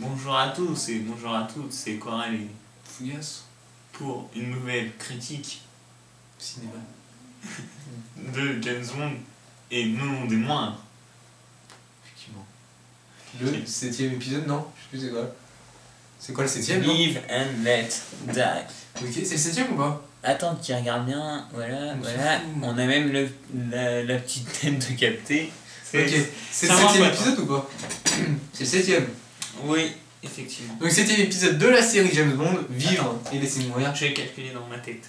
Bonjour à tous et bonjour à toutes, c'est Coral et Fougasse. pour une nouvelle critique Cinéma. de James Bond et non des moindres. Effectivement. Le 7ème épisode, non? Je sais plus c'est quoi. C'est quoi le 7ème, non? Live and let die. Ok, c'est le 7ème ou pas? Attends, tu regardes bien, voilà. On a même la petite tête de capter. Ok, c'est le ça marche 7ème pas, épisode ou pas? C'est le 7ème. Oui, effectivement. Donc 7ème épisode de la série James Bond, Vivre et laisser mourir. Je vais calculer dans ma tête.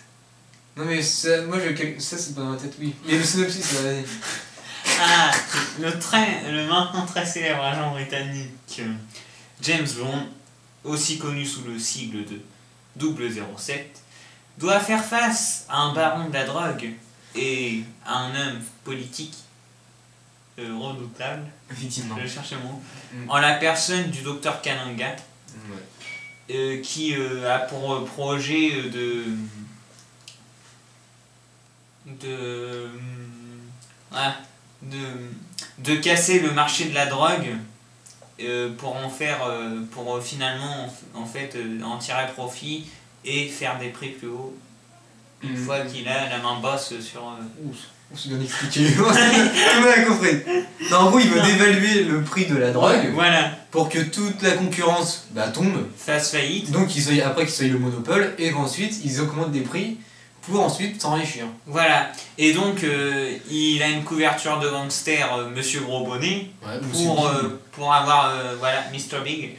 Non mais ça, moi ça c'est pas dans ma tête, oui. Mais le synopsis, ça va aller. Ah, le maintenant très célèbre agent britannique James Bond, aussi connu sous le sigle de 007, doit faire face à un baron de la drogue et à un homme politique redoutable, Effectivement. je cherche le mot, en la personne du docteur Kananga, Ouais. qui a pour projet de casser le marché de la drogue pour en faire pour finalement en fait en tirer profit et faire des prix plus hauts une fois qu'il a la main basse sur On s'est bien expliqué. Tout le monde a compris. Non, en gros, il veut dévaluer le prix de la drogue voilà, pour que toute la concurrence tombe. fasse faillite. Donc après qu'ils soient le monopole et qu'ensuite ils augmentent des prix pour ensuite s'enrichir. Voilà, et donc il a une couverture de gangster, Monsieur Gros Bonnet, pour avoir, voilà, Mr. Big,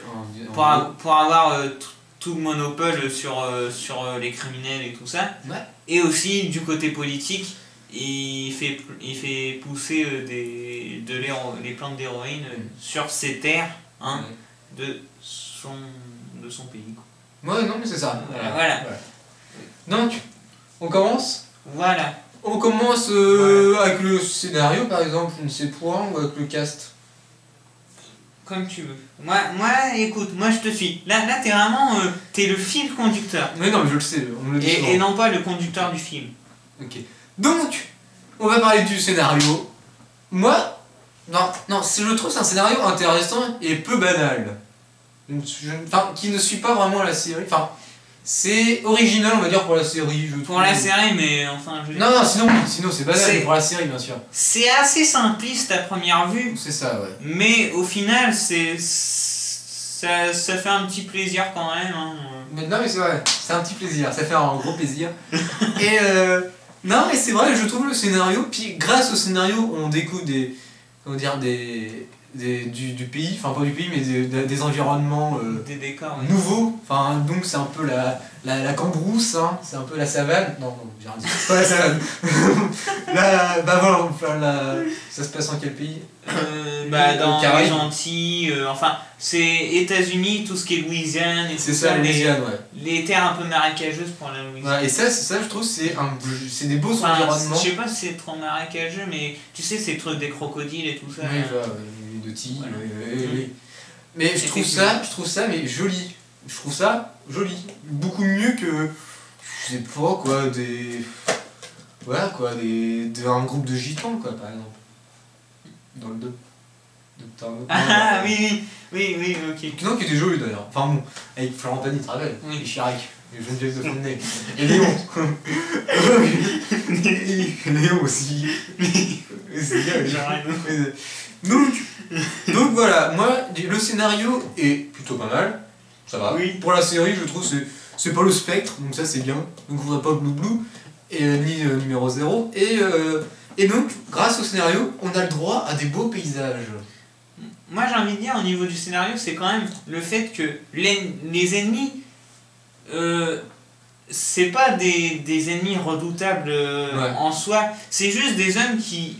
pour avoir tout le monopole sur les criminels et tout ça. Ouais. Et aussi, du côté politique, il fait pousser les plantes d'héroïne sur ses terres, hein, de son pays. Quoi. Ouais, non, mais c'est ça. Voilà. Donc, on commence. Voilà. On commence avec le scénario, par exemple, une C point, ou avec le cast. Comme tu veux. Moi, écoute, moi je te suis. Là t'es vraiment, t'es le fil conducteur. Mais non, mais je le sais, on me le dit souvent. Et non pas le conducteur du film. Ok. Donc, on va parler du scénario. Moi, non, je trouve que c'est un scénario intéressant et peu banal. Enfin, qui ne suit pas vraiment la série. Enfin, c'est original, on va dire, pour la série, je trouve. Pour la série, mais enfin, je veux dire... Non, sinon c'est banal, mais pour la série, bien sûr. C'est assez simpliste à première vue. C'est ça, ouais. Mais au final, ça fait un petit plaisir quand même. Hein. Mais non, mais c'est vrai, c'est un petit plaisir, ça fait un gros plaisir. Et non, mais c'est vrai, je trouve le scénario, puis grâce au scénario, on découvre du pays, enfin pas du pays, mais des environnements des décors nouveaux. Enfin, donc c'est un peu la cambrousse, hein, c'est un peu la savane. Non, j'ai rien dit, pas la savane. Voilà, ça se passe en quel pays? Dans les Antilles, enfin, c'est États-Unis, tout ce qui est Louisiane et c'est ça, Louisiane, ouais. Les terres un peu marécageuses pour la Louisiane. Ouais, et ça, je trouve, c'est des beaux environnements. Je sais pas si c'est trop marécageux, mais tu sais, c'est le truc des crocodiles et tout ça. Oui, de tigres, oui. Mais je trouve ça mais joli. Je trouve ça joli. Beaucoup mieux que, je sais pas quoi, un groupe de gitans, quoi, par exemple. Dans le 2. Ah oui, ok. Non, qui était joli d'ailleurs. Enfin bon, avec Florent Pagny, tu te rappelles? Oui. Et Chirac, et Geneviève de Fontenay, et Léon. Léon aussi. C'est bien, donc voilà, moi, le scénario est plutôt pas mal. Ça va. Oui. Pour la série, je trouve c'est pas le spectre, donc ça c'est bien. Donc on voudrait pas Blue Blue, et, ni numéro 0. Et donc, grâce au scénario, on a le droit à des beaux paysages. Moi j'ai envie de dire, au niveau du scénario, c'est quand même le fait que les ennemis, c'est pas des ennemis redoutables en soi, c'est juste des hommes qui,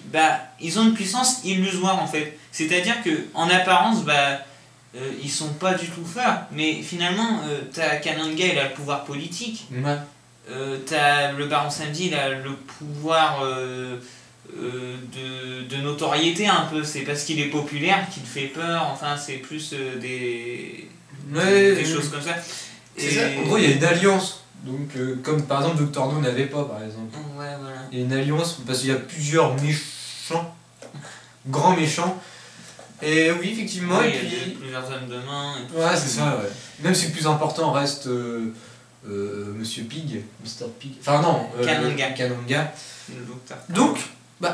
ils ont une puissance illusoire en fait. C'est-à-dire que en apparence, ils sont pas du tout forts, mais finalement, t'as Kananga, il a le pouvoir politique. Ouais. T'as le Baron Samedi, il a le pouvoir de notoriété un peu. C'est parce qu'il est populaire qu'il fait peur, enfin c'est plus des choses comme ça. C'est ça, en gros il y a une alliance, donc comme par exemple Dr No n'avait pas par exemple. Ouais, voilà. Il y a une alliance parce qu'il y a plusieurs méchants, grands méchants, Et oui, effectivement, Ouais, et il y a puis... plusieurs hommes de main et tout Ouais, c'est ça, ouais. Même si le plus important reste Monsieur Pig, Mr. Pig... Enfin non, Kananga. Kananga. Le docteur. Donc,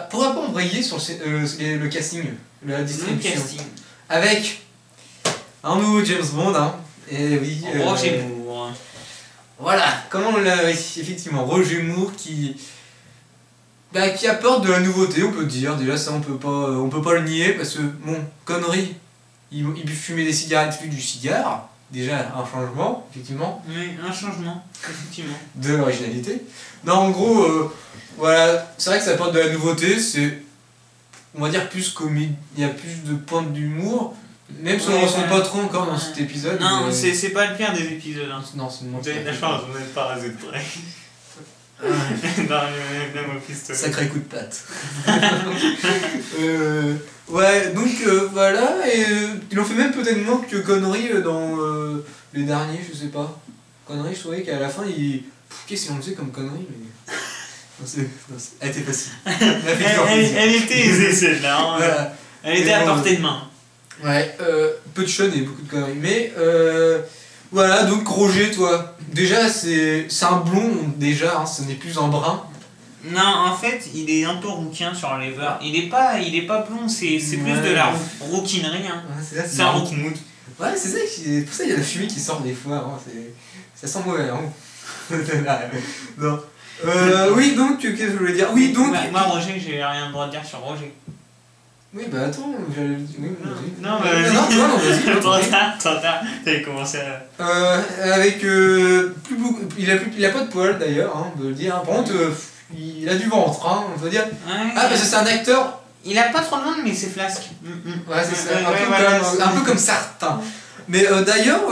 pour un peu embrayer sur le casting, la Le distribution, casting. avec un nouveau James Bond, hein, et oui... Roger Moore. Voilà, comment on l'a... Oui, effectivement, Roger Moore qui apporte de la nouveauté, on peut dire. Déjà, ça, on peut pas le nier, parce que, bon, connerie, il fumait des cigarettes plus du cigare, déjà un changement, effectivement. Oui, un changement, effectivement. De l'originalité. Non, en gros, voilà, c'est vrai que ça apporte de la nouveauté, c'est, on va dire, plus comique, il y a plus de pointes d'humour, même si on ne ressent pas trop encore dans cet épisode. Non, mais... c'est pas le pire des épisodes. Hein. Non, c'est Vous avez de la chance, vous n'êtes pas rasé de près. Dans le même pistolet. Sacré coup de patte. Ouais, donc voilà, et ils ont fait même peut-être moins que Connery dans les derniers, je sais pas. Connery, je trouvais qu'à la fin, qu'est-ce qu'on faisait comme Connery, mais... Elle était facile. Elle était aisée celle-là. Hein. Voilà. Elle était à portée de main. Ouais, peu de Sean et beaucoup de conneries. Mais voilà, donc Roger, toi, déjà c'est un blond, déjà, hein, ce n'est plus un brun. Non, en fait, il est un peu rouquin sur les verres. Il est pas blond, c'est plus de la rouquinerie. Hein. Ouais, c'est un rouquimout. Ouais, c'est ça, pour ça il y a la fumée qui sort des fois. Hein, ça sent mauvais. Hein. Non. Oui, donc, qu'est-ce que je voulais dire? Oui, donc. Moi, Roger, j'ai rien le droit de dire sur Roger. Oui, bah attends, j'allais. Oui, non, bah vas-y. Non, vas-y. Trop tard, t'avais commencé à. Avec. Plus beaucoup. Il a pas de poils d'ailleurs, hein, on peut le dire. Par contre, il a du ventre, hein, on peut dire. Ouais, parce que c'est un acteur. Il a pas trop de ventre, mais c'est flasque. Ouais, c'est ça. Un peu comme certains. Mais d'ailleurs,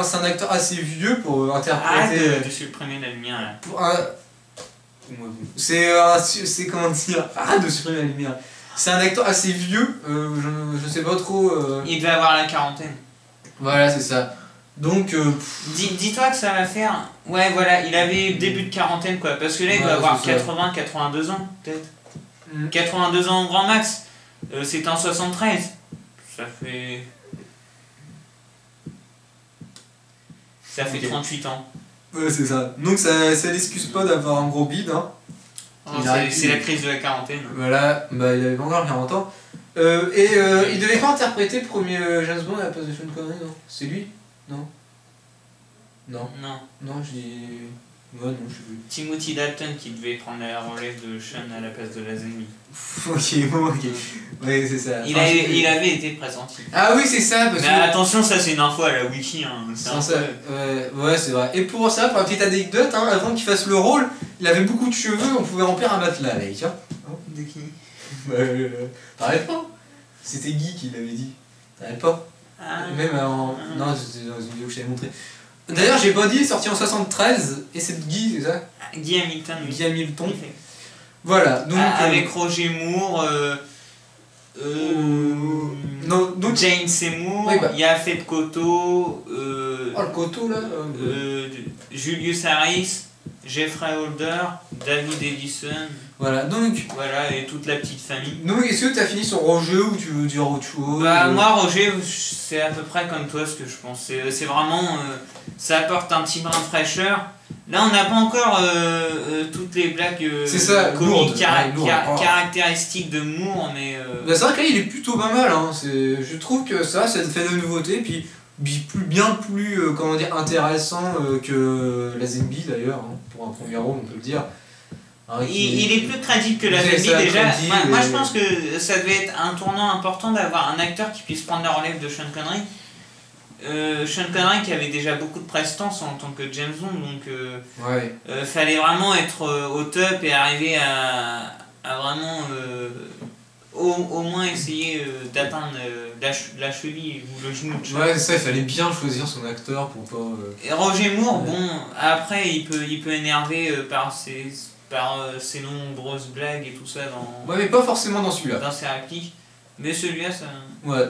c'est un acteur assez vieux pour interpréter. De supprimer la lumière là. C'est comment dire. Arrête de supprimer la lumière. C'est un acteur assez vieux, je sais pas trop. Il devait avoir la quarantaine. Voilà, c'est ça. Donc. Dis-toi que ça va faire. Ouais, voilà, il avait début de quarantaine quoi. Parce que là, il doit avoir 80, 82 ans, peut-être. 82 ans au grand max. C'est en 73. Ça fait. Ça fait 38 ans. Ouais, c'est ça. Donc ça l'excuse pas d'avoir un gros bide, hein. C'est la crise de la quarantaine. Voilà, il avait pas encore 40 ans. Il devait pas interpréter le premier James Bond à la place de Sean Connery, non? C'est lui? Non? Non. Non, j'ai... Ouais, non, je sais plus. Timothy Dalton qui devait prendre la relève de Sean à la place de Lazenby. Ok. Ouais, c'est ça. Il avait été pressenti. Ah oui, c'est ça, parce mais que... attention, ça c'est une info à la wiki. Hein. Ouais, c'est vrai. Et pour ça, pour la petite anecdote, hein, avant qu'il fasse le rôle, il avait beaucoup de cheveux, on pouvait remplir un matelas avec. Hein. De qui? T'arrêtes pas? C'était Guy qui l'avait dit. T'arrêtes pas? Même en... Non, c'était dans une vidéo que je t'avais montré. D'ailleurs, j'ai pas dit, sorti en 73, et c'est Guy, c'est ça? Guy Hamilton. Oui. Guy Hamilton. Voilà, donc... avec Roger Moore, non, donc... Jane Seymour, oui, Yaphet Kotto, le Kotto, là Julius Harris, Jeffrey Holder, David Edison... Voilà, donc... Voilà, et toute la petite famille. Donc, est-ce que t'as fini sur Roger ou tu veux dire autre chose? Moi, Roger, c'est à peu près comme toi ce que je pense. C'est vraiment... ça apporte un petit brin de fraîcheur. Là, on n'a pas encore toutes les blagues comiques caractéristiques de Moore, mais... c'est vrai que là, il est plutôt pas mal. Hein. Je trouve que ça fait de nouveautés, puis bien plus comment dire, intéressant que la Lazenby, d'ailleurs, hein, pour un premier rôle, on peut le dire. Hein, il est plus crédible que Lazenby déjà. Moi je pense que ça devait être un tournant important d'avoir un acteur qui puisse prendre la relève de Sean Connery. Sean Connery qui avait déjà beaucoup de prestance en tant que James Bond, donc fallait vraiment être au top et arriver à vraiment au moins essayer d'atteindre la cheville ou le genou de Sean. Ouais, ça, il fallait bien choisir son acteur pour pas... Et Roger Moore, bon, après il peut énerver par ses nombreuses blagues et tout ça dans... Ouais, mais pas forcément dans celui-là. Dans ses répliques. Mais celui-là, ça... Ouais.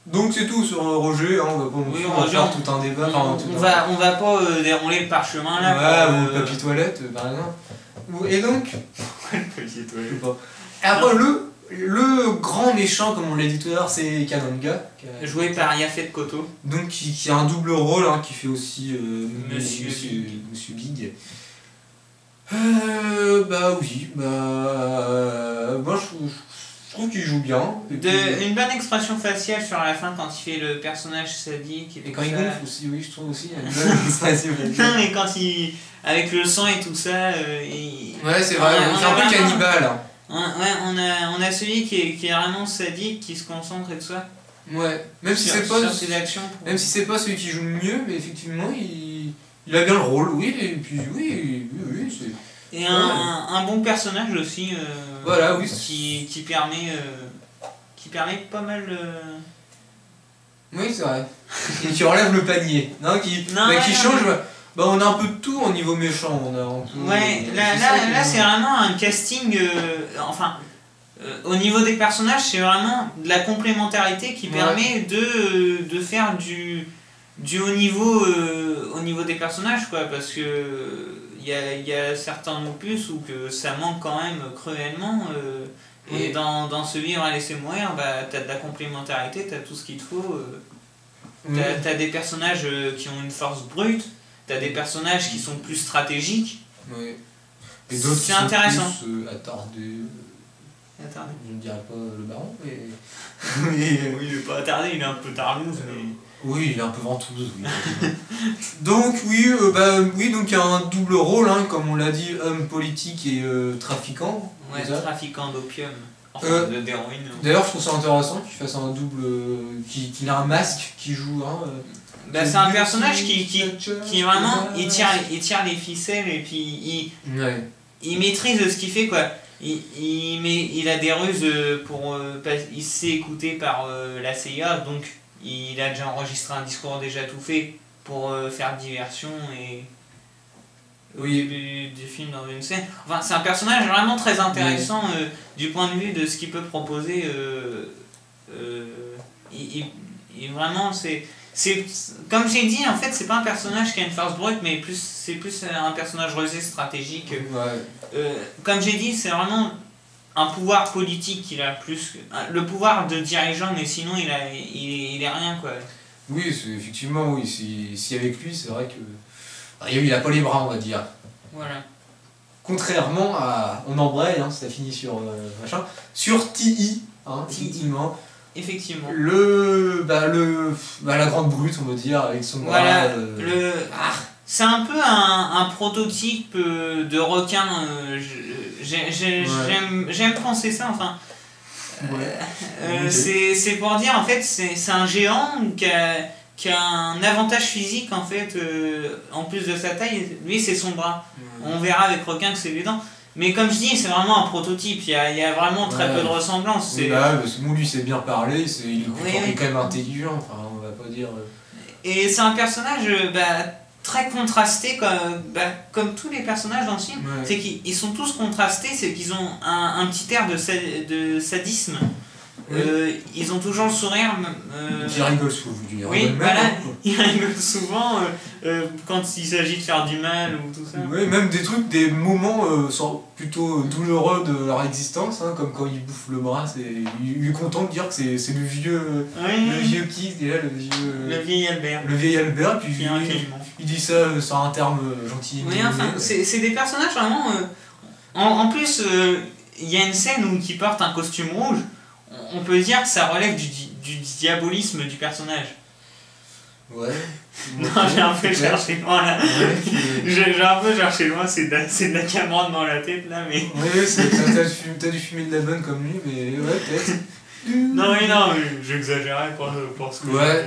Donc c'est tout sur Roger, hein, on va pas faire tout un débat. On va pas dérouler le parchemin là. Ouais, ou le papier toilette, par exemple. Et donc... Pourquoi le papier toilette? Et après, le grand méchant, comme on l'a dit tout à l'heure, c'est Kananga. Joué par Yaphet Kotto. Donc qui a un double rôle, hein, qui fait aussi Monsieur Big. Bah oui, moi je trouve qu'il joue bien. Une bonne expression faciale sur la fin quand il fait le personnage sadique. Et quand il gonfle aussi, oui, je trouve aussi, il y a une bonne expression faciale. Non, mais quand il. Avec le sang et tout ça. Ouais, c'est vrai, on fait un peu cannibale. Hein. On a celui qui est vraiment sadique, qui se concentre et tout ça. Ouais, même si c'est pas. Sur ses actions. Même si c'est pas celui qui joue le mieux, mais effectivement, il a bien le rôle, oui, et puis oui, c'est. Et un bon personnage aussi. Voilà, oui. Qui permet pas mal. Oui, c'est vrai. Et qui relève le panier. Non, qui change. Bah, on a un peu de tout au niveau méchant. On a un peu, ouais, là c'est vraiment un casting. Au niveau des personnages, c'est vraiment de la complémentarité qui permet de faire du haut niveau des personnages, quoi, parce que il y a certains opus où que ça manque quand même cruellement. Et dans ce Vivre à laisser mourir, bah, t'as de la complémentarité, t'as tout ce qu'il te faut. T'as des personnages qui ont une force brute, t'as des personnages qui sont plus stratégiques. Ouais. Et d'autres qui sont plus attardés. Je ne dirais pas le baron, mais. Oui, il est pas attardé, il est un peu tarlouse, mais. Oui, il est un peu ventouse, oui. Donc, donc il y a un double rôle, hein, comme on l'a dit, homme politique et trafiquant. Ouais, trafiquant d'opium. Enfin, d'héroïne. D'ailleurs, je trouve ça intéressant qu'il fasse un double. Qu'il a un masque qui joue. Hein, c'est un personnage qui vraiment. Il tire les ficelles et puis il maîtrise ce qu'il fait, quoi. Il a des ruses pour. Il se fait écouter par la CIA, donc il a déjà enregistré un discours déjà tout fait pour faire diversion et. Au début du film dans une scène. Enfin, c'est un personnage vraiment très intéressant du point de vue de ce qu'il peut proposer. Vraiment, c'est comme j'ai dit, en fait, c'est pas un personnage qui a une force brute, mais c'est plus un personnage rusé, stratégique. Comme j'ai dit, c'est vraiment un pouvoir politique qu'il a plus. Le pouvoir de dirigeant, mais sinon, il est rien, quoi. Oui, effectivement, oui. Si avec lui, c'est vrai que. Il a pas les bras, on va dire. Voilà. Contrairement à. On embraye, hein, ça finit sur machin. Sur TI, hein, effectivement. Effectivement. La grande brute, on va dire, avec son bras. Voilà. C'est un peu un prototype de requin. J'aime penser ça, enfin. C'est pour dire, en fait, c'est un géant qui a un avantage physique, en fait, en plus de sa taille. Lui, c'est son bras. On verra avec requin que c'est les dents. Mais comme je dis, c'est vraiment un prototype, il y a vraiment très peu de ressemblance. Parce que lui, c'est bien parlé, il est quand même intelligent, enfin, on va pas dire... Et c'est un personnage très contrasté, comme tous les personnages dans le film. C'est qu'ils sont tous contrastés, c'est qu'ils ont un petit air de sadisme. Ils ont toujours le sourire. Ils rigolent souvent. Ils rigolent souvent quand il s'agit de faire du mal ou tout ça. Oui, même des moments plutôt douloureux de leur existence, hein, comme quand ils bouffent le bras, il est content de dire que c'est le vieux qui est là, le vieil Albert. Le vieil Albert, puis il dit ça sur un terme gentil. Oui, enfin, c'est des personnages vraiment. En plus, il y a une scène où il porte un costume rouge. On peut dire que ça relève du diabolisme du personnage. Ouais. Non, j'ai un peu cherché loin là. J'ai un peu cherché loin, c'est de la Cameron dans la tête là, mais. Oui, t'as dû fumer de la bonne comme lui, mais ouais, peut-être. Non, j'exagérais pour ce que. Ouais.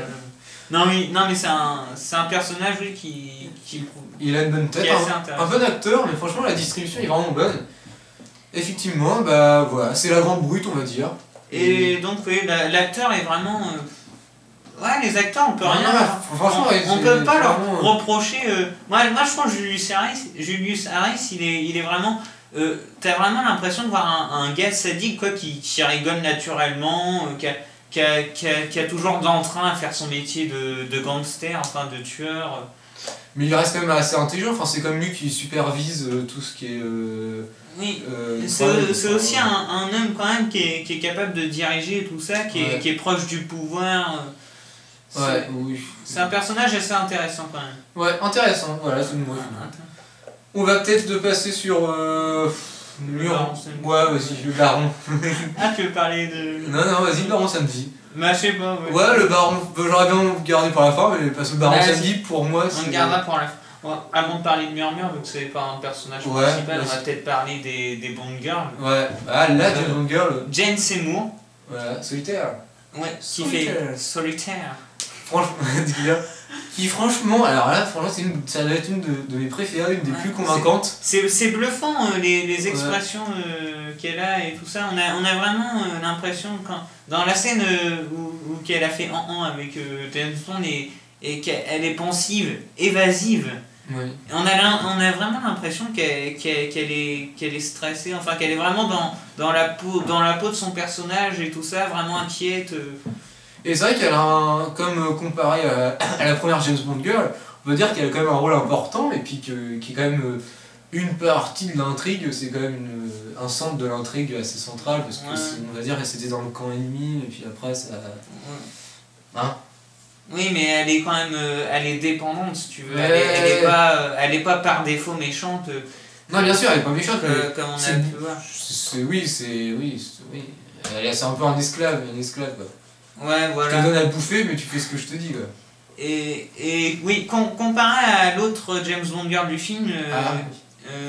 Non, mais c'est un personnage qui. Il a une bonne tête, un bon acteur, mais franchement, la distribution est vraiment bonne. Effectivement, voilà, c'est la grande brute, on va dire. Et donc, oui, l'acteur est vraiment. Les acteurs, on peut rien. Franchement, on peut pas leur reprocher. Moi, je pense que Julius Harris, il est vraiment. T'as vraiment l'impression de voir un gars sadique, quoi, qui rigole naturellement, qui a toujours d'entrain à faire son métier de gangster, enfin de tueur. Mais il reste quand même assez intelligent, enfin c'est comme lui qui supervise tout ce qui est... Oui, ouais, c'est aussi un homme quand même qui est capable de diriger tout ça, qui est proche du pouvoir. Ouais, oui. C'est un personnage assez intéressant quand même. Ouais, intéressant, voilà, c'est le mot. On va peut-être passer sur... Le baron, ouais, vas-y, le baron. Ah, tu veux parler de... Non, vas-y, le baron samedi. Bah, je sais pas. Ouais, le baron, j'aurais bien gardé pour la fin, mais parce que le baron samedi, pour moi, c'est... On le gardera pour la fin. Ouais, avant de parler de Murmure, vu que c'est pas un personnage principal, on va peut-être parler des Bond Girls. Ouais, ah là, des Bond Girls. Jane Seymour. Voilà, solitaire. Ouais, qui fait solitaire. Franchement, franchement, alors là, franchement, ça doit être une de mes préférées, une des plus convaincantes. C'est bluffant, les expressions qu'elle a et tout ça. On a vraiment l'impression, dans la scène où qu'elle a fait en avec James Bond et qu'elle est pensive, évasive. Oui. On a vraiment l'impression qu'elle est stressée, enfin qu'elle est vraiment dans la peau de son personnage et tout ça, vraiment inquiète. Et c'est vrai qu'elle a comme comparé à la première James Bond Girl, on peut dire qu'elle a quand même un rôle important et puis qui est quand même une partie de l'intrigue, c'est quand même un centre de l'intrigue assez central parce que on va dire que c'était dans le camp ennemi et puis après ça... Hein? Oui, mais elle est quand même elle est dépendante si tu veux, elle est pas par défaut méchante. Non, bien sûr, elle est pas méchante, comme on a pu voir. Oui. C'est un peu un esclave quoi. Ouais, voilà. Je te donne à bouffer, mais tu fais ce que je te dis, quoi. Et oui, comparé à l'autre James Bond girl du film,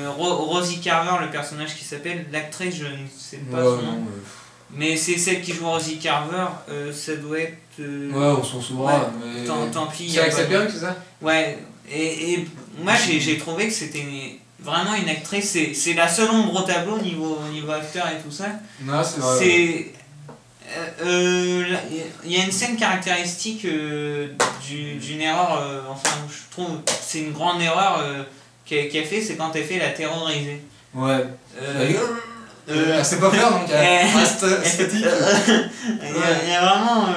Rosie Carver, le personnage qui s'appelle, l'actrice, je ne sais pas son nom, mais c'est celle qui joue Rosie Carver, ça doit être... Ouais, on s'en souvera, mais... Tant pis. C'est avec sa perruque, c'est ça? Ouais, et moi j'ai trouvé que c'était vraiment une actrice, c'est la seule ombre au tableau niveau acteur et tout ça. Non, c'est vrai. Il y a une scène caractéristique d'une erreur, enfin je trouve c'est une grande erreur qu'elle fait, c'est quand elle fait la terroriser. Ouais. Elle sait pas faire donc elle reste statique. Il y a vraiment...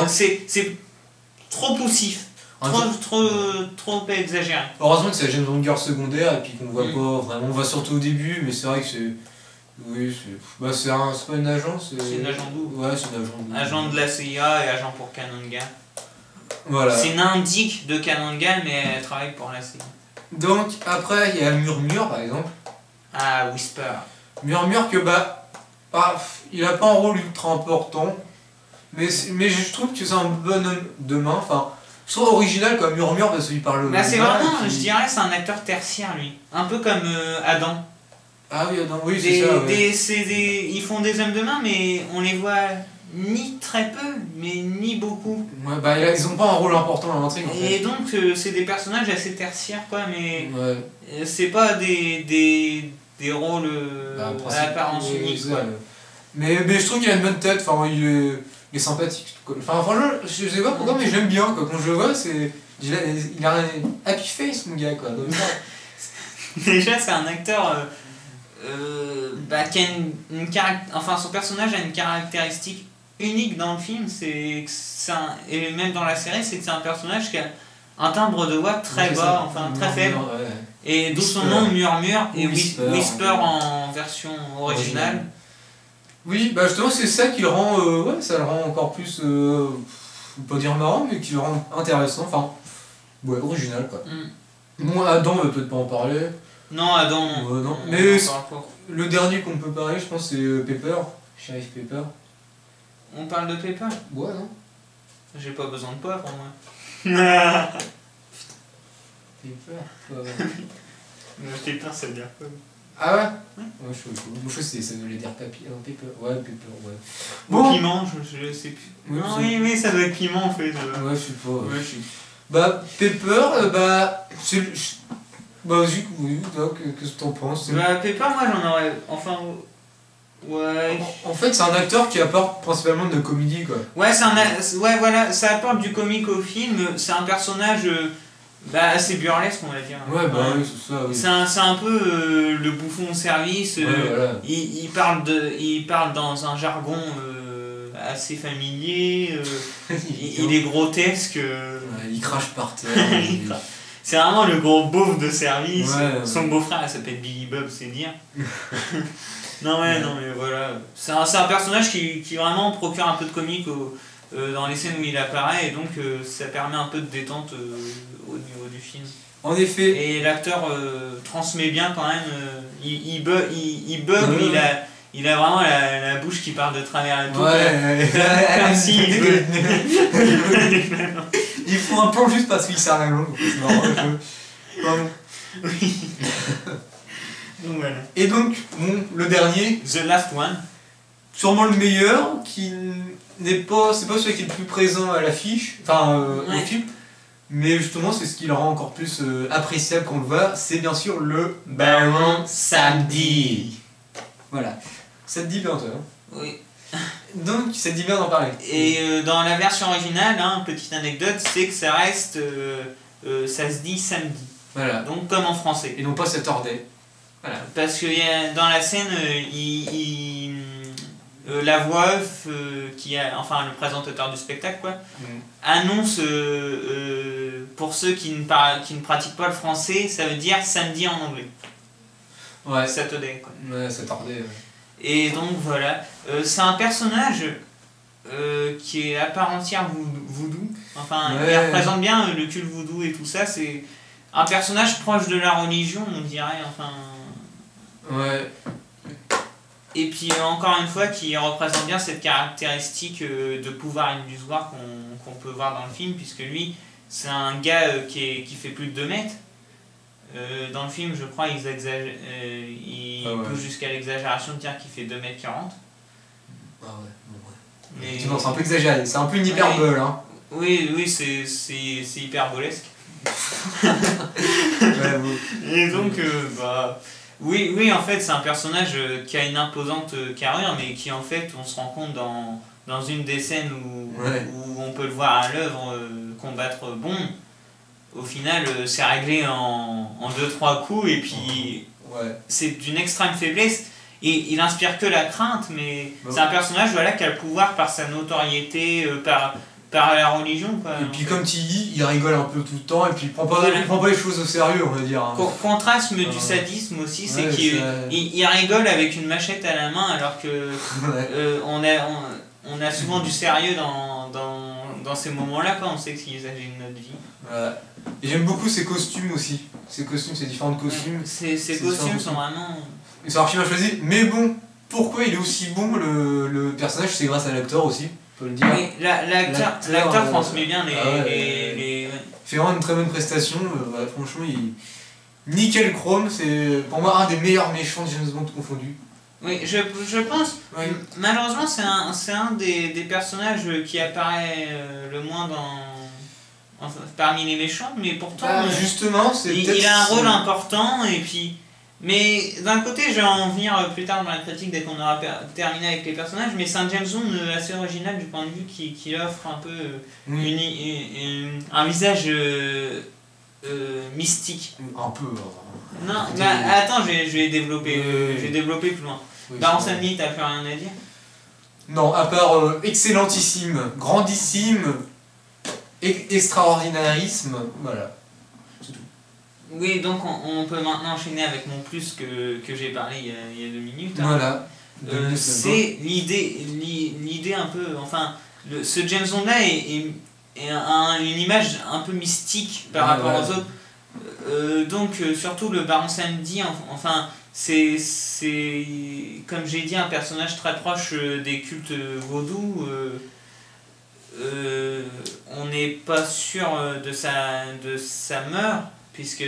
c'est trop poussif. Trop exagéré. Heureusement que c'est la James Bond girl secondaire et puis qu'on voit pas vraiment, on voit surtout au début, mais c'est vrai que c'est... Oui, c'est pas une agence. C'est une agent double. Ouais, c'est une agent double. Agent de la CIA et agent pour Kananga. Voilà. C'est une indique de Kananga, mais elle travaille pour la CIA. Donc, après, il y a Murmure, par exemple. Ah, Whisper. Murmure que, il a pas un rôle ultra important, mais je trouve que c'est un bon homme de main, enfin... Soit original comme Murmure parce qu'il parle... c'est vraiment, je dirais, c'est un acteur tertiaire, lui. Un peu comme Adam. Ah oui, Adam, oui, c'est ça. Ouais. Ils font des hommes de main, mais on les voit ni très peu, mais ni beaucoup. Ouais, ils ont pas un rôle important dans l'intrigue, en fait. Et donc, c'est des personnages assez tertiaires, quoi, mais... Ouais. C'est pas des rôles à apparence unique, quoi. Mais je trouve qu'il a une bonne tête, enfin, il est sympathique. Enfin, franchement, je sais pas pourquoi, mais je l'aime bien, quoi. Quand je le vois, il a un happy face, mon gars, quoi. Donc, déjà, c'est un acteur qui a enfin, son personnage a une caractéristique unique dans le film, et même dans la série, c'est que c'est un personnage qui a un timbre de voix très bas, enfin très faible, et d'où son nom Murmure et Whisper en version originale. Oui, justement c'est ça qui le rend, ça le rend encore plus, pas dire marrant, mais qui le rend intéressant, enfin, original quoi. Bon, Adam on va peut-être pas en parler. Non, Adam non. Non. Mais le dernier qu'on peut parler, je pense, c'est Pepper, Sheriff Pepper. On parle de Pepper? Ouais, non? J'ai pas besoin de poivre, moi. Pepper. Pepper, ça veut dire quoi? Ah ouais? Ouais, je sais, ça voulait dire papier. Pepper. Ouais, Pepper, ouais. Bon. Piment, je sais plus. Oui, ça doit être piment en fait. Ouais, je sais pas. Pepper, c'est... Vas-y, qu'est-ce que t'en penses? Pepper, moi j'en aurais... Enfin... Ouais... En fait, c'est un acteur qui apporte principalement de la comédie, quoi. Ouais, voilà, ça apporte du comique au film. C'est un personnage assez burlesque, on va dire. Ouais, oui, c'est ça, oui. C'est un peu le bouffon au service. Ouais, voilà. Il parle dans un jargon assez familier, il est grotesque. Il crache par terre. C'est vraiment le gros beauf de service. Ouais, son beau-frère s'appelle Billy Bob, c'est dire. Non mais voilà. C'est un personnage qui vraiment procure un peu de comique dans les scènes où il apparaît, et donc ça permet un peu de détente au niveau du film. En effet. Et l'acteur transmet bien quand même. Il bug, mais il a vraiment la bouche qui part de travers la bouche. Comme si il faut un plan juste parce qu'il sert la langue. C'est marrant. Pardon. Oui. Donc voilà. Et donc, bon, le dernier. The Last One. Sûrement le meilleur, qui n'est pas. C'est pas celui qui est le plus présent à l'affiche, au film. Mais justement, c'est ce qui le rend encore plus appréciable quand on le voit. C'est bien sûr le Baron Samedi. Voilà. Ça te dit bien, toi, hein? Oui. Donc, ça te dit bien d'en parler. Et dans la version originale, petite anecdote, c'est que ça reste. Ça se dit samedi. Voilà. Donc, comme en français. Et non pas Saturday. Voilà. Parce que dans la scène, la voix off, enfin le présentateur du spectacle, quoi, annonce, pour ceux qui ne pratiquent pas le français, ça veut dire samedi en anglais. Ouais. Saturday, quoi. Ouais, Saturday. Ouais. Et donc voilà, c'est un personnage qui est à part entière voodoo. Enfin, il représente bien le culte voodoo et tout ça. C'est un personnage proche de la religion, on dirait. Enfin. Ouais. Et puis encore une fois, qui représente bien cette caractéristique de pouvoir illusoire qu'on peut voir dans le film, puisque lui, c'est un gars qui fait plus de 2 mètres. Dans le film, je crois, il pousse jusqu'à l'exagération de dire qu'il fait 2,40 m. Ah ouais, bon, ouais. Mais... C'est un peu exagéré, c'est un peu une hyperbole. Hein. Oui, c'est hyperbolesque. Ouais, bon. Et donc, oui, en fait, c'est un personnage qui a une imposante carrure, mais qui, en fait, on se rend compte dans une des scènes où on peut le voir à l'œuvre combattre bon. Au final, c'est réglé en 2-3 coups, et puis c'est d'une extrême faiblesse. Et il inspire que la crainte, mais c'est un personnage qui a le pouvoir par sa notoriété, par la religion. Quoi, et puis comme tu dis, il rigole un peu tout le temps, et puis il prend pas les choses au sérieux, on va dire. Hein. Contrasme du sadisme aussi, c'est qu'il rigole avec une machette à la main, alors que on a souvent du sérieux dans ces moments-là, quand on sait qu'ils agissent de notre vie. Ouais. Et j'aime beaucoup ses costumes aussi. Ces différents costumes. Ces costumes sont vraiment... C'est un film à choisir, mais bon, pourquoi il est aussi bon le personnage? C'est grâce à l'acteur aussi, on peut le dire. Oui, l'acteur transmet bien les... Il fait vraiment une très bonne prestation, franchement, nickel chrome, c'est pour moi un des meilleurs méchants de James Bond confondus. Oui, je pense, malheureusement c'est un des personnages qui apparaît le moins parmi les méchants, mais pourtant justement, il a un rôle important, et puis... Mais d'un côté, je vais en venir plus tard dans la critique dès qu'on aura terminé avec les personnages, mais c'est un James Bond assez original du point de vue qui offre un peu un visage mystique. Un peu. Non, attends, je vais développer plus loin. Baron Samedi, t'as plus rien à dire? Non, à part excellentissime, grandissime, extraordinarisme, voilà. Oui, donc on peut maintenant enchaîner avec mon plus que j'ai parlé il y a 2 minutes. Voilà. C'est l'idée un peu... Enfin, ce James Bond-là a une image un peu mystique par rapport aux autres. Donc, surtout le Baron Samedi, enfin, c'est comme j'ai dit, un personnage très proche des cultes vaudous. On n'est pas sûr de sa mort, puisque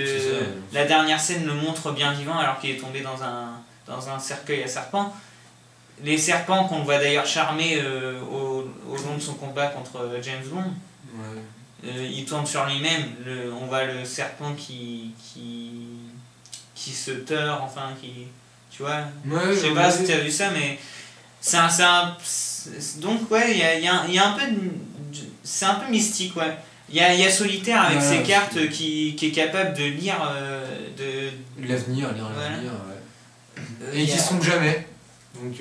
la dernière scène le montre bien vivant alors qu'il est tombé dans un cercueil à serpents. Les serpents qu'on voit d'ailleurs charmer au long de son combat contre James Bond, il tourne sur lui-même, on voit le serpent qui se teurt, enfin tu vois, je sais pas si tu as vu ça, mais donc il y a un peu c'est un peu mystique, Il y a Solitaire avec ses cartes qui est capable de lire l'avenir, et qui se trompe jamais. Donc,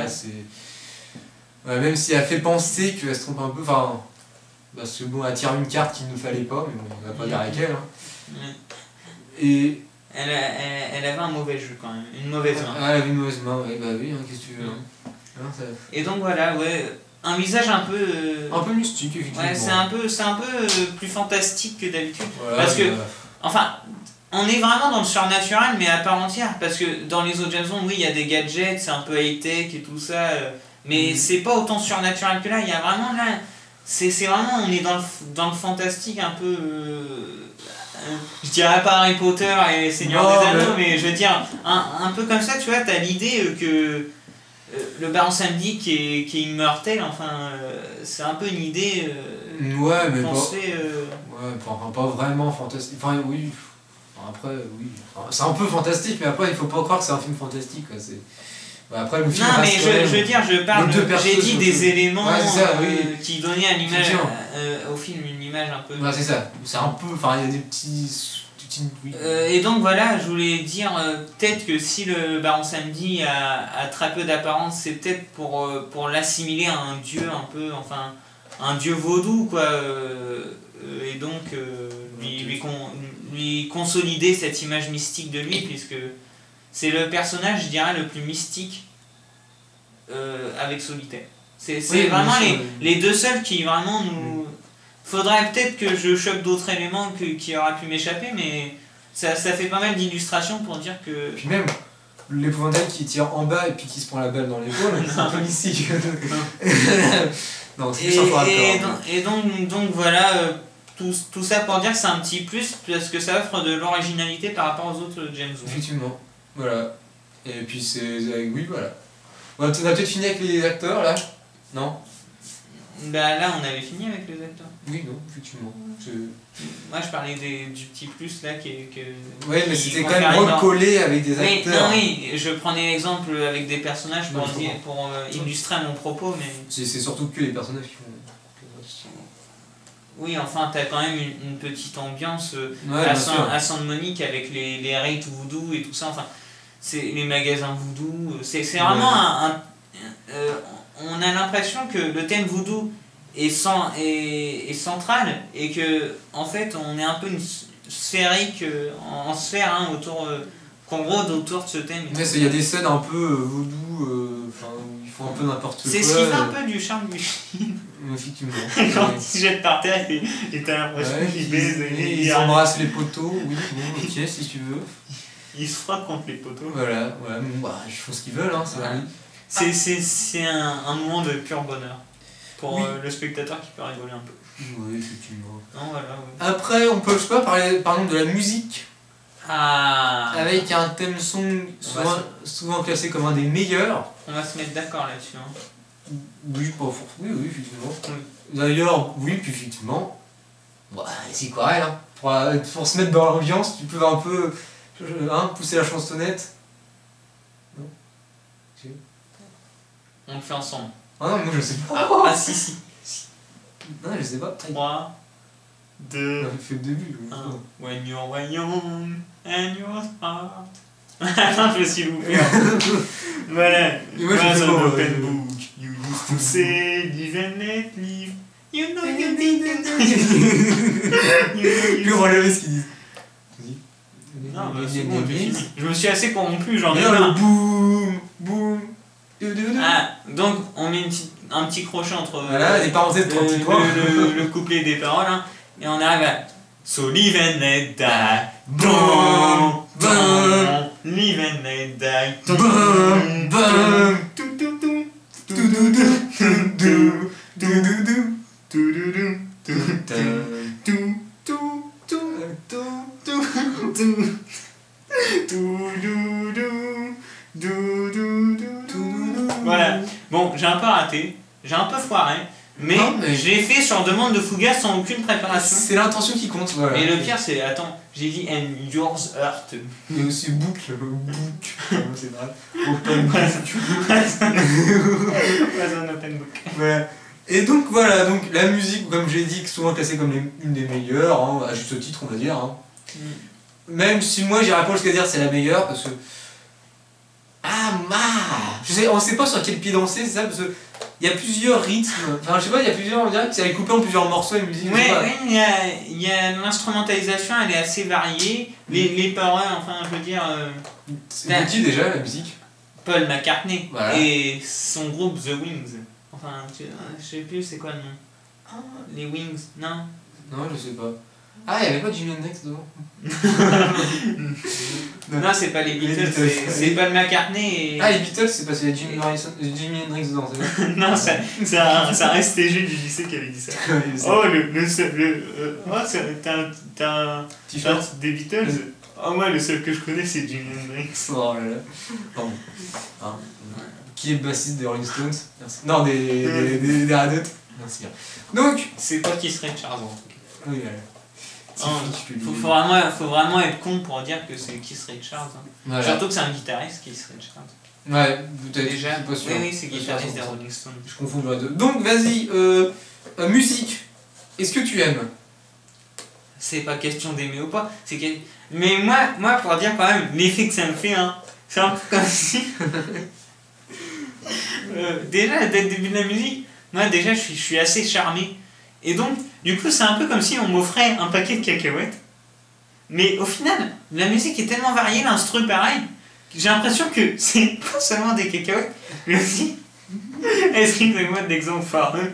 c'est... Ouais, même si elle fait penser qu'elle se trompe un peu, enfin... Parce que bon, elle tire une carte qu'il ne fallait pas, mais bon, on va pas dire laquelle. Hein. Et... Elle avait un mauvais jeu quand même, une mauvaise main. Ah, elle avait une mauvaise main, ouais, bah oui, hein, qu'est-ce que tu veux. Hein, ça... Et donc voilà, ouais, un visage un peu... Un peu mystique, effectivement. Ouais, c'est un peu plus fantastique que d'habitude. Voilà, parce que, enfin, on est vraiment dans le surnaturel, mais à part entière. Parce que dans les autres James Bond, oui, il y a des gadgets, c'est un peu high-tech et tout ça. Mais c'est pas autant surnaturel que là. Il y a vraiment là... C'est vraiment, on est dans le fantastique un peu... je dirais pas Harry Potter et Seigneur des Anneaux, mais je veux dire, un peu comme ça, tu vois, t'as l'idée que le Baron Samedi qui est immortel, enfin, c'est un peu une idée ouais, mais pensée... Ouais, enfin, pas vraiment fantastique. Enfin, oui, après, oui. Enfin, c'est un peu fantastique, mais après, il faut pas croire que c'est un film fantastique, quoi. Bah, après, le film non, mais je veux dire, je parle, j'ai dit des éléments qui donnaient à l'image, au film une image un peu... Ouais, c'est ça, c'est un peu, enfin, il y a des petits... Oui. Et donc voilà, je voulais dire, peut-être que si le Baron Samedi a très peu d'apparence, c'est peut-être pour l'assimiler à un dieu un peu, enfin, un dieu vaudou, quoi, et donc lui consolider cette image mystique de lui, puisque c'est le personnage, je dirais, le plus mystique avec Solitaire. C'est vraiment les deux seuls qui vraiment nous... Faudrait peut-être que je chope d'autres éléments qui auraient pu m'échapper, mais ça fait pas mal d'illustrations pour dire que... Puis même, l'épouvantail qui tire en bas et puis qui se prend la balle dans l'épaule, c'est un peu mystique. Non, c'est plus un fort et donc voilà, tout ça pour dire que c'est un petit plus, parce que ça offre de l'originalité par rapport aux autres James Bond. Effectivement, voilà. Et puis c'est... Oui, voilà. On a peut-être fini avec les acteurs, là? Non? Bah là, on avait fini avec les acteurs. Oui, non, effectivement. Moi, je parlais du petit plus là ouais, mais c'était quand même recollé avec des acteurs. Oui, je prenais l'exemple avec des personnages pour illustrer mon propos, mais... C'est surtout que les personnages qui font... Oui, enfin, t'as quand même une petite ambiance à Santa Monique avec les rites voodoo et tout ça, enfin, c'est les magasins voodoo, c'est vraiment on a l'impression que le thème voodoo est central et que en fait on est un peu une sphérique en sphère hein, qu'on rôde autour de ce thème. Mais il y a des scènes un peu voodoo, enfin où ils font un peu n'importe quoi. C'est ce qui fait un peu du charme du film. Effectivement. Quand ils se jettent par terre et t'as l'impression qu'ils baisent et ils embrassent les poteaux, oui, bon, ok si tu veux. Ils se frottent contre les poteaux. Voilà, ouais, bon, bah, ils font ce qu'ils veulent, hein, ça va. C'est un moment de pur bonheur pour le spectateur qui peut rigoler un peu. Oui, effectivement. Non, voilà, Après, on peut, je sais pas, parler par exemple de la musique. Ah. Avec un thème song souvent classé comme un des meilleurs. On va se mettre d'accord là-dessus. Hein. Oui, pas forcément. Oui, effectivement. D'ailleurs, oui, puis effectivement. Bah, c'est quoi, hein. Pour se mettre dans l'ambiance, tu peux un peu pousser la chansonnette. Non? On le fait ensemble. Ah non, moi je sais pas. Ah si. Non, je sais pas. 3, 2, on fait le début. 1. When you're young and you're smart. Non, je me suis loupé. Voilà. Was an open book. You used to say, live and let live. You know you didn't. Puis on va lever ce qu'ils disent. Non, mais c'est bon, je me suis assez corrompu, j'en ai marre. Boum, boum. Ah, donc on met un petit crochet entre les parenthèses de 3 petits points. Le couplet des paroles, hein, et on arrive à So live and let die, boom, boom, live and let die, boom, boom, voilà. Bon, j'ai un peu raté, j'ai un peu foiré, mais je l'ai fait sur demande de Fougas sans aucune préparation. C'est l'intention qui compte, voilà. Et le pire, c'est, attends, j'ai dit and yours hurt. Mais aussi book, c'est vrai. Open book. Open book. Voilà. Et donc voilà, donc la musique, comme j'ai dit, souvent classée comme une des meilleures, hein, à juste titre on va dire. Hein. Même si moi j'irais pas jusqu'à dire c'est la meilleure, parce que... Je sais, on sait pas sur quel pied danser, c'est ça, parce que il y a plusieurs rythmes. Enfin, je sais pas, il y a plusieurs. On dirait que c'est coupé en plusieurs morceaux la musique. Ouais, ouais, il y a l'instrumentalisation, elle est assez variée. Les paroles, enfin, je veux dire. C'est petit déjà la musique. Paul McCartney Voilà. et son groupe The Wings. Enfin, je sais plus c'est quoi le nom. Ah, les Wings, non. Non, je sais pas. Ah, il y avait pas Jimi Hendrix devant. Non, c'est pas les Beatles, c'est Paul McCartney et. Ah, les Beatles, c'est parce qu'il y a Jimi Hendrix dedans, c'est vrai. Non, c'est un STG du lycée qui avait dit ça. Oh, t'as un t-shirt des Beatles? Oh, moi, le seul que je connais, c'est Jimi Hendrix. Oh là là. Pardon. Hein. Qui est le bassiste des Rolling Stones? Merci. Non, des Red Hot. Merci bien. Donc. C'est pas qui serait Charles en tout cas. Oui, voilà. Faut vraiment être con pour dire que c'est Keith Richards. Hein. Voilà. Surtout que c'est un guitariste, Keith Richards. Ouais, peut-être. Déjà, je suis pas sûr. oui, c'est guitariste des Rolling Stones. Je confonds les deux. Donc, vas-y, musique. Est-ce que tu aimes? C'est pas question d'aimer ou pas. Mais moi, pour dire quand même, l'effet que ça me fait, hein, c'est un peu comme si. Déjà, dès le début de la musique, moi, déjà, je suis assez charmé. Et donc, du coup, c'est un peu comme si on m'offrait un paquet de cacahuètes. Mais au final, la musique est tellement variée, l'instru pareil, que j'ai l'impression que c'est pas seulement des cacahuètes, mais aussi. Excusez-moi d'exemple fareux,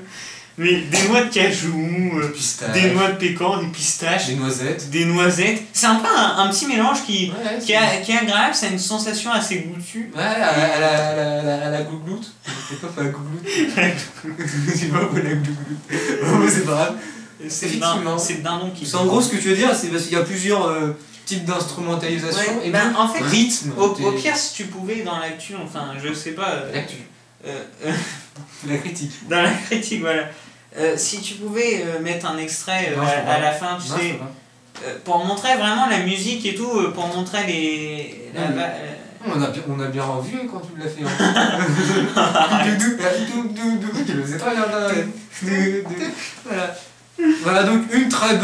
mais des noix de cajou, des noix de pécan, des pistaches, des noisettes. C'est un peu un petit mélange qui est agréable, ça a une sensation assez goûtue. Ouais, à la gougloute. C'est pas la gougloute. C'est pas la gougloute. Oh, c'est pas grave. C'est le dindon qui. C'est en gros ce que tu veux dire, c'est parce qu'il y a plusieurs type d'instrumentalisation ouais, et ben, en fait, rythme. Au pire, si tu pouvais dans l'actu, enfin, je sais pas. L'actu. La critique. Dans la critique, voilà. Si tu pouvais mettre un extrait à la fin, tu sais, pour montrer vraiment la musique et tout, pour montrer les. On a bien revu quand tu l'as fait. C'est très bien. Voilà. Voilà donc un très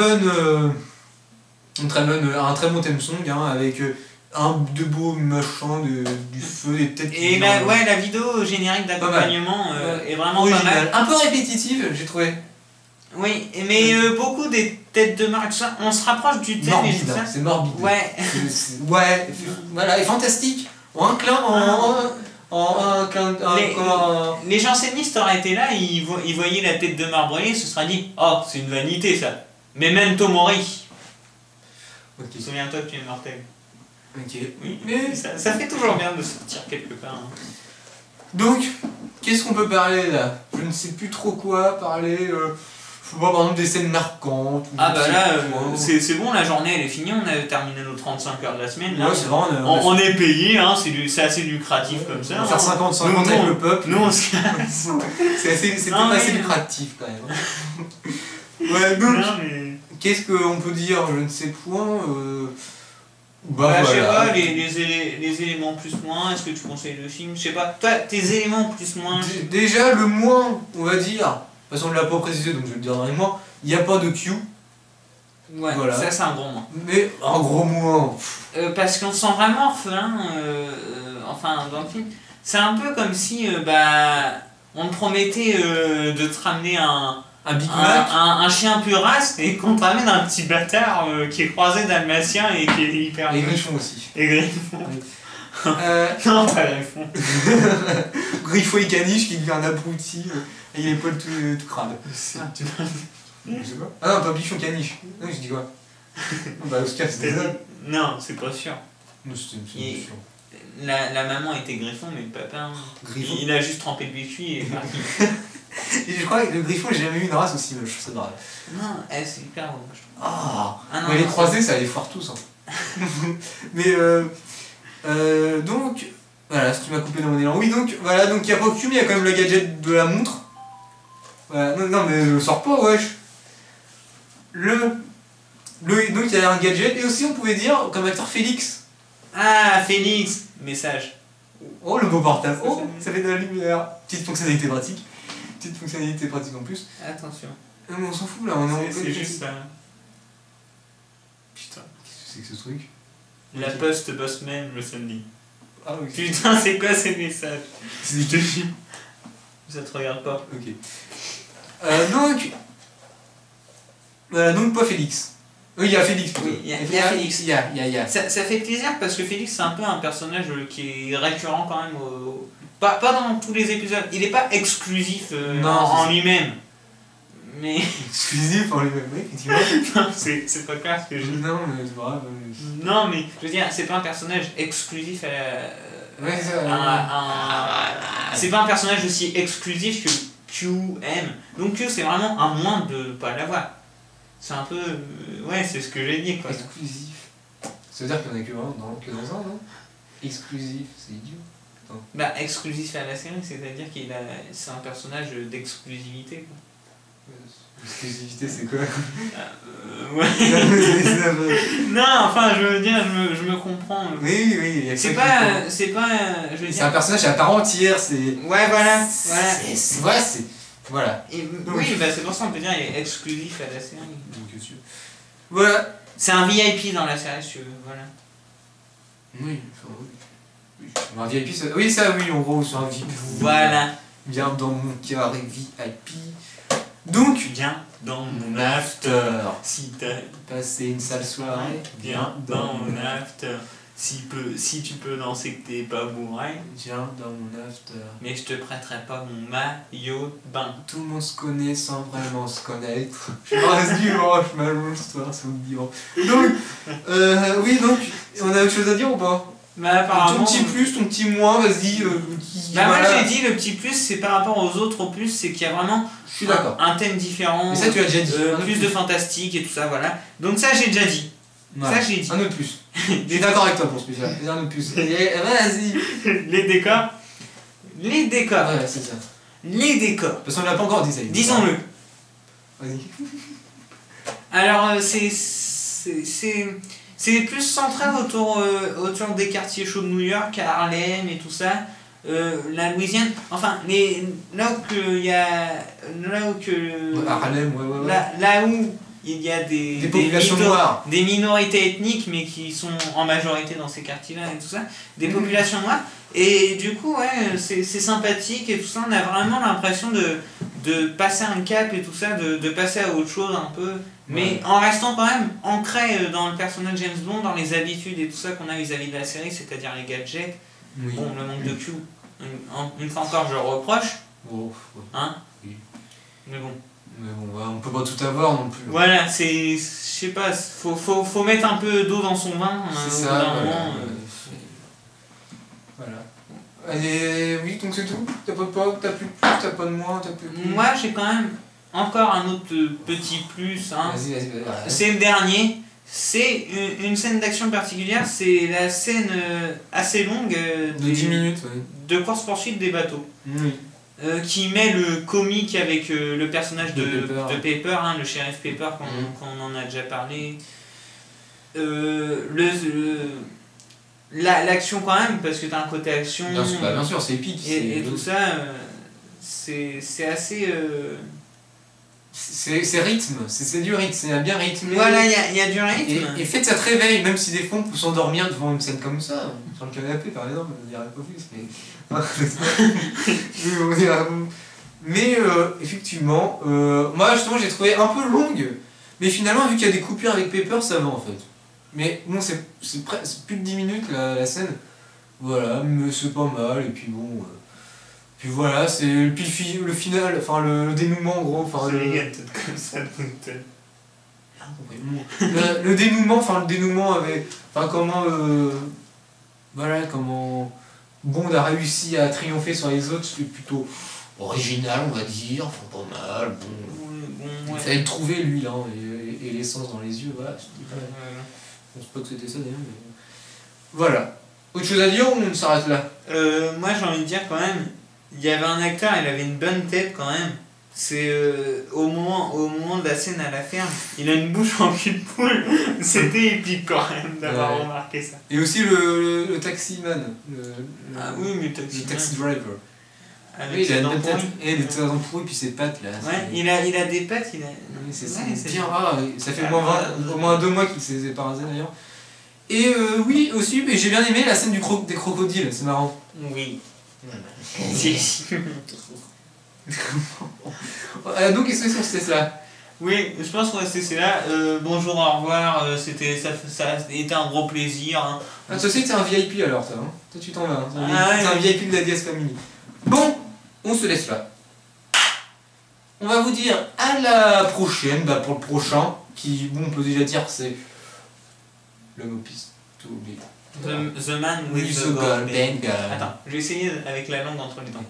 bon theme song hein, avec de beaux machins, du feu, des têtes. Et la vidéo générique d'accompagnement est vraiment pas mal. Un peu répétitive, j'ai trouvé. Oui, mais beaucoup des têtes de marque, ça, on se rapproche du thème morbide, et tout ça. C'est morbide. Ouais. Ouais, voilà, et fantastique. Les jansénistes auraient été là, ils voyaient la tête de marbre brûlée, se seraient dit oh, c'est une vanité ça. Memento Mori. Okay. Souviens-toi que tu es mortel. Ok. Oui, mais ça fait toujours bien de sortir quelque part. Hein. Donc, qu'est-ce qu'on peut parler là? Je ne sais plus trop quoi parler. Faut voir par exemple des scènes marquantes. Ah bah là, c'est bon, la journée elle est finie, on a terminé nos 35 heures de la semaine. Là, ouais, c'est vrai, on est payé, hein, c'est assez lucratif comme ça. On va faire 50-50 avec le peuple. Nous on se casse. C'est assez lucratif quand même. Ouais, donc, qu'est-ce qu'on peut dire? Je ne sais point. Voilà. Je sais pas, les éléments plus moins, est-ce que tu conseilles le film? Je sais pas, toi, tes éléments plus moins. Déjà, le moins, on va dire. De toute façon, on ne l'a pas précisé, donc je vais le dire dans les mois. Il n'y a pas de Q. Ouais, voilà. Ça c'est un gros moins. Mais un gros moins. Parce qu'on se sent vraiment orphelin, enfin dans le film. C'est un peu comme si on te promettait de te ramener un Big Mac, un chien purasse et qu'on te ramène un petit bâtard qui est croisé dalmatien et qui est hyper. Et Griffon aussi. Et Griffon. Oui. Non, pas Griffon. Griffon et Caniche qui devient un abruti. Et il est pas tout crade. Je sais pas. Ah non, pas Bichon Caniche. Non, je dis quoi? Bah, Oscar, c'était ça. Non, c'est pas sûr. Non, c'était une sûr. La maman était Griffon, mais le papa, Griffon. Il a juste trempé le biscuit et parti. Et je crois que le Griffon, j'ai jamais eu une race aussi moche, c'est grave. Non, c'est hyper beau, je trouve. Ah non, mais les croisés, ça allait foire tous. Hein. Mais donc, voilà, ce qui m'a coupé dans mon élan. Oui, donc, voilà, donc il n'y a pas que mais il y a quand même le gadget de la montre. Voilà, non, mais je sors pas, wesh. Donc il y a un gadget, et aussi on pouvait dire, comme acteur Félix. Ah, Félix, message. Oh, le beau portable. Oh, ça fait de la lumière. Petite fonctionnalité pratique. En plus. Attention. Non, mais on s'en fout là, on est en C'est juste ça. Putain. Qu'est-ce que c'est que ce truc? La poste Bossman le samedi. Ah oui. Putain, c'est quoi ces messages? C'est des films. Ça te regarde pas. Ok. Donc... Voilà, donc pas Félix. Oui, il y a Félix plutôt. Oui, il y a Félix. Il y a. Ça fait plaisir parce que Félix c'est un peu un personnage qui est récurrent quand même. Pas dans tous les épisodes. Il n'est pas exclusif Non, en lui-même. Mais. Exclusif en lui-même, oui, effectivement. Non, c'est pas clair ce que je dis. Non, mais c'est grave. Non, mais je veux dire, c'est pas un personnage exclusif à. Ouais, ça. C'est pas un personnage aussi exclusif que Q aime. Donc Q c'est vraiment un moins de pas l'avoir. C'est un peu. Ouais, c'est ce que j'ai dit quoi. Exclusif. Ça veut dire qu'il n'y en a que dans un, non? Exclusif, c'est idiot. Attends. Bah, exclusif à la série, c'est-à-dire c'est un personnage d'exclusivité quoi. L'exclusivité, c'est quoi? Ouais. Non, enfin, je veux dire, je me comprends. Oui. C'est pas. Je veux C'est dire. un personnage à part entière, c'est. Ouais, voilà. Voilà. Oui, bah c'est pour ça on peut dire qu'il est exclusif à la série. Donc, voilà. C'est un VIP dans la série, si tu veux, voilà. Oui, enfin, oui. Un VIP, ça... Oui, ça, oui, en gros, c'est un VIP. Voilà. Viens dans mon carré VIP. Donc, Viens dans mon after. Si t'as Passer une sale soirée. viens dans mon after. Si tu peux danser que t'es pas bourré. Viens dans mon after. Mais je te prêterai pas mon maillot de bain. Tout le monde se connaît sans vraiment se connaître. Je reste du je m'allonge l'histoire, c'est divan. Donc, oui, donc, on a autre chose à dire ou pas? Bah, apparemment. Ton petit plus, ton petit moins, vas-y. Bah, moi voilà. j'ai dit le petit plus, c'est par rapport aux autres au plus, c'est qu'il y a vraiment Je suis d'accord. un thème différent. Mais ça, tu l'as déjà dit. Plus de fantastique et tout ça, voilà. Donc, ça j'ai déjà dit. Voilà. Ça j'ai dit. Un autre plus. Je suis d'accord avec toi pour ce spécial. Un autre plus. Vas-y. Les décors. Les décors. Ouais, c'est ça. Les décors. Parce qu'on l'a pas encore dit ça. Disons-le. Vas-y. Alors, c'est plus centré autour des quartiers chauds de New York, à Harlem et tout ça. La Louisiane, enfin, là où il y a des populations noires. Des minorités ethniques, mais qui sont en majorité dans ces quartiers-là et tout ça, des populations noires. Et du coup, ouais, c'est sympathique et tout ça. On a vraiment l'impression de passer un cap et tout ça, de passer à autre chose un peu. Mais en restant quand même ancré dans le personnage de James Bond, dans les habitudes et tout ça qu'on a vis-à-vis de la série, c'est-à-dire les gadgets. Oui. Bon, le manque de Q, une fois encore, je le reproche. Oh, Hein oui. Mais bon. Mais bon, on peut pas tout avoir non plus. Voilà, je sais pas, faut mettre un peu d'eau dans son vin. C'est au ça, bout d'un voilà. moment, Voilà. Et oui, donc c'est tout. T'as pas plus, t'as pas de moins, t'as plus. Moi, j'ai quand même encore un autre petit plus. Hein. Vas-y. C'est le dernier. C'est une scène d'action particulière. C'est la scène assez longue De 10 minutes, oui. de course-poursuite des bateaux. Oui. Qui met le comique avec le personnage de Pepper, hein, le shérif Pepper, qu'on en a déjà parlé. L'action quand même, parce que t'as un côté action. Bien sûr, c'est épique. Et tout ça, c'est assez. C'est rythme, c'est du rythme, c'est bien rythmé. Voilà, il y a du rythme. Et fait ça te réveille, même si des fois on peut s'endormir devant une scène comme ça, sur le canapé par exemple, on dirait pas plus, mais effectivement, moi justement j'ai trouvé un peu longue, mais finalement vu qu'il y a des coupures avec Pepper, ça va en fait. Mais bon, c'est plus de 10 minutes la scène, voilà, mais c'est pas mal, et puis bon. Puis voilà, c'est le final, enfin le dénouement en gros, enfin le dénouement avec, enfin comment voilà comment Bond a réussi à triompher sur les autres, c'est plutôt original on va dire, enfin pas mal, bon, il fallait le trouver lui là, et l'essence dans les yeux, voilà, je pense pas que c'était ça d'ailleurs, mais voilà. Autre chose à dire ou on s'arrête là? Moi j'ai envie de dire quand même, il y avait un acteur, il avait une bonne tête quand même. C'est au moment de la scène à la ferme, il a une bouche en cul de poule. C'était épique quand même d'avoir remarqué ça. Et aussi le taximan. Ah oui, mais le taxi driver. Avec oui, il a dents une tête, pourries. et des dents pourries, puis ses pattes là. Ouais, il a des pattes, il a. Oui, c'est ouais, bien rare. Ça fait au moins 2 mois qu'il s'est débarrassé d'ailleurs. Et oui, aussi, mais j'ai bien aimé la scène des crocodiles, c'est marrant. Oui. Donc, qu'est-ce que c'est ça? Oui, je pense qu'on va se laisser là. Bonjour, au revoir. Ça a été un gros plaisir. Hein. Ah, toi aussi, t'es un VIP alors, toi. Hein, toi, tu t'en vas. Hein. Ah, T'es un VIP de la DS Family. Bon, on se laisse là. On va vous dire à la prochaine, pour le prochain, qui, bon, on peut déjà dire, c'est l'homme au pistolet. The Man with the Golden Gun. Attends, je vais essayer avec la langue entre les dents.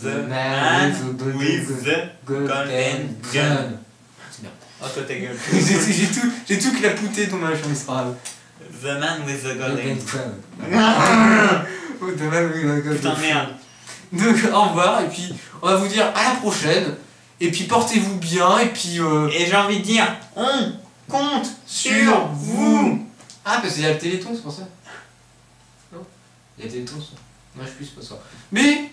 The Man with the Golden Gun. C'est bien. Oh, toi ta gueule. J'ai tout clapouté ton machin, mais c'est pas grave. The Man with the Golden Gun. Oh, The Man with the Golden Gun. Putain, merde. Donc, au revoir, et puis on va vous dire à la prochaine. Et puis portez-vous bien, et puis. Et j'ai envie de dire, on compte sur vous. Ah, parce qu'il y a le Téléthon, c'est pour ça. Non? Il y a le Téléthon, ça. Non, je sais plus, c'est pas ça. Mais,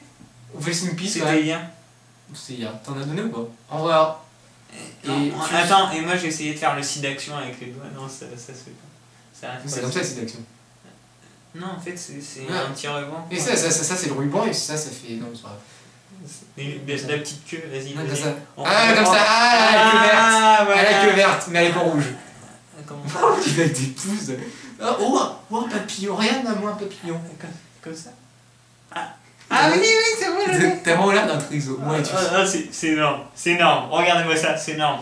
on fait une piste. C'était hier. C'était hier. T'en as donné ou pas? Au revoir. Attends, et moi j'ai essayé de faire le site d'action avec les doigts. Non, ça se fait pas. C'est comme ça le site d'action. Non, en fait, c'est un petit ruban. Et ça c'est le ruban, et ça fait. Non, c'est pas grave. La petite queue, vas-y. Comme ça. Ah, comme ça. Ah, la queue verte. Voilà. La queue verte, mais elle est pas rouge. Comment Tu vas avec des pouces. Oh, un papillon. Regarde, moi un papillon. Comme ça. Ah oui, c'est bon, je l'ai. T'as vraiment l'air d'un triso. C'est énorme. C'est énorme. Regardez-moi ça, c'est énorme.